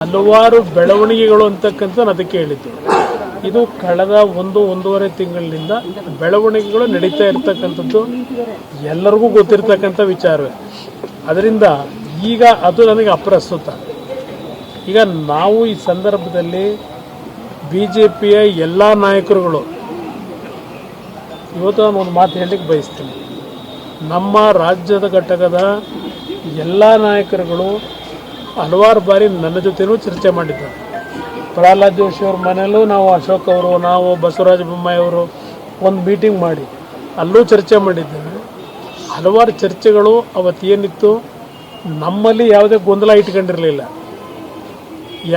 ಹಲವಾರು ಬೆಳವಣಿಗೆಗಳು ಅಂತಕ್ಕಂಥ ಅದಕ್ಕೆ ಹೇಳಿದ್ದು. ಇದು ಕಳೆದ ಒಂದೂವರೆ ತಿಂಗಳಿನಿಂದ ಬೆಳವಣಿಗೆಗಳು ನಡೀತಾ ಇರ್ತಕ್ಕಂಥದ್ದು ಎಲ್ಲರಿಗೂ ಗೊತ್ತಿರ್ತಕ್ಕಂಥ ವಿಚಾರವೇ. ಅದರಿಂದ ಈಗ ಅದು ನನಗೆ ಅಪ್ರಸ್ತುತ. ಈಗ ನಾವು ಈ ಸಂದರ್ಭದಲ್ಲಿ BJPಯ ಎಲ್ಲ ನಾಯಕರುಗಳು, ಇವತ್ತು ನಾನು ಒಂದು ಮಾತು ಹೇಳಲಿಕ್ಕೆ ಬಯಸ್ತೀನಿ. ನಮ್ಮ ರಾಜ್ಯದ ಘಟಕದ ಎಲ್ಲ ನಾಯಕರುಗಳು ಹಲವಾರು ಬಾರಿ ನನ್ನ ಜೊತೆನೂ ಚರ್ಚೆ ಮಾಡಿದ್ದಾರೆ. ಪ್ರಹ್ಲಾದ್ ಜೋಶಿ ಅವ್ರ ಮನೆಯಲ್ಲೂ ನಾವು, ಅಶೋಕ್ ಅವರು, ನಾವು, ಬಸವರಾಜ ಬೊಮ್ಮಾಯಿ ಅವರು ಒಂದು ಮೀಟಿಂಗ್ ಮಾಡಿ ಅಲ್ಲೂ ಚರ್ಚೆ ಮಾಡಿದ್ದೇವೆ. ಹಲವಾರು ಚರ್ಚೆಗಳು ಅವತ್ತೇನಿತ್ತು, ನಮ್ಮಲ್ಲಿ ಯಾವುದೇ ಗೊಂದಲ ಇಟ್ಕೊಂಡಿರಲಿಲ್ಲ,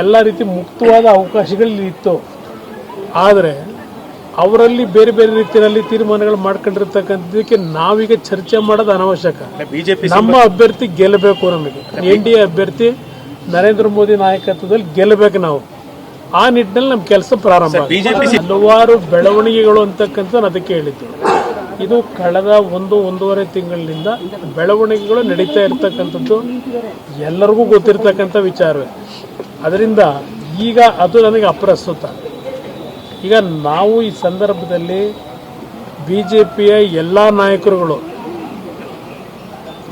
ಎಲ್ಲ ರೀತಿ ಮುಕ್ತವಾದ ಅವಕಾಶಗಳಿತ್ತು. ಆದರೆ ಅವರಲ್ಲಿ ಬೇರೆ ಬೇರೆ ರೀತಿಯಲ್ಲಿ ತೀರ್ಮಾನಗಳು ಮಾಡ್ಕೊಂಡಿರ್ತಕ್ಕಂಥದಕ್ಕೆ ನಾವೀಗ ಚರ್ಚೆ ಮಾಡೋದು ಅನಾವಶ್ಯಕ. ನಮ್ಮ ಅಭ್ಯರ್ಥಿ ಗೆಲ್ಲಬೇಕು. ನಮಗೆ NDA ಅಭ್ಯರ್ಥಿ ನರೇಂದ್ರ ಮೋದಿ ನಾಯಕತ್ವದಲ್ಲಿ ಗೆಲ್ಲಬೇಕು. ನಾವು ಆ ನಿಟ್ಟಿನಲ್ಲಿ ನಮ್ಮ ಕೆಲಸ ಪ್ರಾರಂಭ. ಹಲವಾರು ಬೆಳವಣಿಗೆಗಳು ಅಂತಕ್ಕಂಥ ಅದಕ್ಕೆ ಹೇಳಿದ್ದು. ಇದು ಕಳೆದ ಒಂದೂವರೆ ತಿಂಗಳಿನಿಂದ ಬೆಳವಣಿಗೆಗಳು ನಡೀತಾ ಇರ್ತಕ್ಕಂಥದ್ದು ಎಲ್ಲರಿಗೂ ಗೊತ್ತಿರ್ತಕ್ಕಂಥ ವಿಚಾರವೇ. ಅದರಿಂದ ಈಗ ಅದು ನನಗೆ ಅಪ್ರಸ್ತುತ. ಈಗ ನಾವು ಈ ಸಂದರ್ಭದಲ್ಲಿ BJPಯ ಎಲ್ಲ ನಾಯಕರುಗಳು,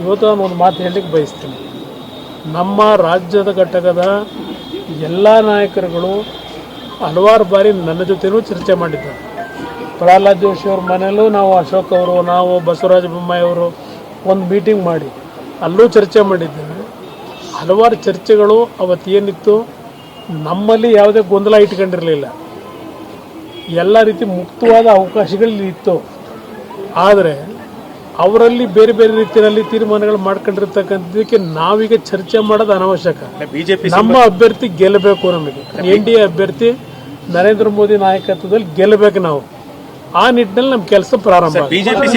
ಇವತ್ತು ನಾನು ಒಂದು ಮಾತು ಹೇಳಲಿಕ್ಕೆ ಬಯಸ್ತೀನಿ. ನಮ್ಮ ರಾಜ್ಯದ ಘಟಕದ ಎಲ್ಲ ನಾಯಕರುಗಳು ಹಲವಾರು ಬಾರಿ ನನ್ನ ಜೊತೆನೂ ಚರ್ಚೆ ಮಾಡಿದ್ದಾರೆ. ಪ್ರಹ್ಲಾದ್ ಜೋಶಿ ಅವ್ರ ಮನೆಯಲ್ಲೂ ನಾವು, ಅಶೋಕ್ ಅವರು, ನಾವು, ಬಸವರಾಜ ಬೊಮ್ಮಾಯಿ ಅವರು ಒಂದು ಮೀಟಿಂಗ್ ಮಾಡಿ ಅಲ್ಲೂ ಚರ್ಚೆ ಮಾಡಿದ್ದೇವೆ. ಹಲವಾರು ಚರ್ಚೆಗಳು ಅವತ್ತೇನಿತ್ತು, ನಮ್ಮಲ್ಲಿ ಯಾವುದೇ ಗೊಂದಲ ಇಟ್ಕೊಂಡಿರಲಿಲ್ಲ, ಎಲ್ಲ ರೀತಿ ಮುಕ್ತವಾದ ಅವಕಾಶಗಳಿತ್ತು. ಆದರೆ ಅವರಲ್ಲಿ ಬೇರೆ ಬೇರೆ ರೀತಿಯಲ್ಲಿ ತೀರ್ಮಾನಗಳು ಮಾಡ್ಕೊಂಡಿರ್ತಕ್ಕಂಥದಕ್ಕೆ ನಾವೀಗ ಚರ್ಚೆ ಮಾಡೋದು ಅನಾವಶ್ಯಕ. ನಮ್ಮ ಅಭ್ಯರ್ಥಿ ಗೆಲ್ಲಬೇಕು. ನಮಗೆ NDA ಅಭ್ಯರ್ಥಿ ನರೇಂದ್ರ ಮೋದಿ ನಾಯಕತ್ವದಲ್ಲಿ ಗೆಲ್ಲಬೇಕು. ನಾವು ಆ ನಿಟ್ಟಿನಲ್ಲಿ ನಮ್ಮ ಕೆಲಸ ಪ್ರಾರಂಭ.